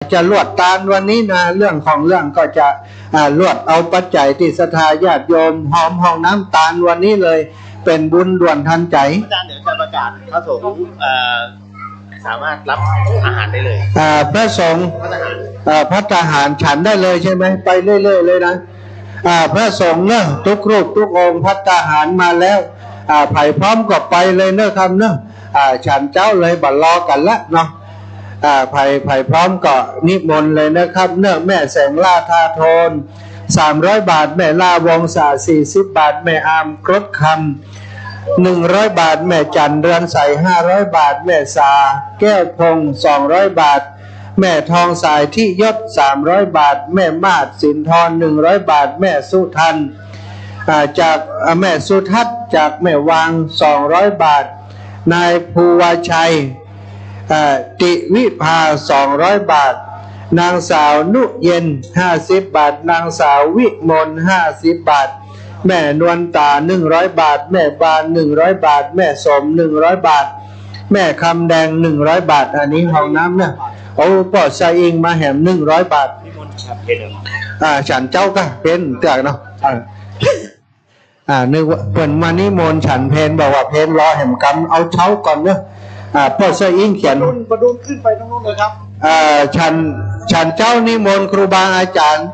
จะลวดตาลวันนี้นะเรื่องของเรื่องก็จะลวดเอาปัจจัยที่ศรัทธาญาติโยมหอมห้องน้ำตาลวันนี้เลยเป็นบุญด่วนทันใจอาจารย์เดี๋ยวจะประกาศพระสงฆ์สามารถรับอาหารได้เลยพระสงฆ์พระทหารฉันได้เลยใช่ไหมไปเรื่อยๆเลยนะพระสงฆ์เนอะทุกรูปทุกองค์พระทหารมาแล้วไผ่พร้อมก็ไปเลยเนอะครับเนอะฉันเจ้าเลยบัดรอกันละเนาะไผ่พร้อมก็นิมนต์เลยนะครับเนอะแม่แสงล่าทาโทน300 บาทแม่ล่าวงศา40 บาทแม่อามกรดคำ100 บาทแม่จันเรือนใส500 บาทแม่สาแก้วพง200 บาทแม่ทองสายที่ยศ300 บาทแม่มาศสินทร100 บาทแม่สุทันจากแม่สุทัศน์จากแม่วาง200 บาทนายภูวชัยติวิภา200 บาทนางสาวนุเย็น50 บาทนางสาววิมล50 บาทแม่นวลตา100 บาทแม่บาน100 บาทแม่สม100 บาทแม่คำแดง100 บาทอันนี้ห้องน้ำเนี่ยโอ้ปอดชายอิงมาแหม100 บาทฉันเจ้าก็เป็นเตือกเนาะนึกว่าเปิ่นมานิมนต์ฉันเพนบอกว่าเพนรอแหมกำเอาเช้าก่อนเนอะพ่อชายอิงเขียนประดุนขึ้นไปตรงนู้นเลยครับฉันเจ้านิมนต์ครูบาอาจารย์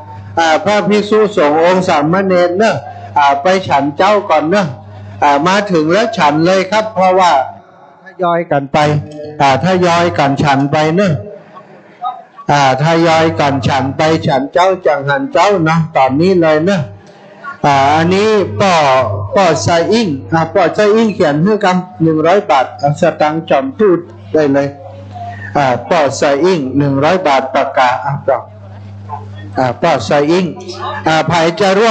พระภิกษุสงฆ์องค์สามเณรเนอะไปฉันเจ้าก่อนเนอะมาถึงแล้วฉันเลยครับเพราะว่าทยอยกันไปทยอยกันฉันไปเนอะทยอยกันฉันไปฉันเจ้าจังหันเจ้านะตอนนี้เลยเนอะอันนี้ป้อไซอิงป้อไซอิงเขียนให้กัน100 บาทสตังค์จอมพูดได้เลยป้อไซอิง100 บาทปากกาป้อไซอิงไผ่จะร่วม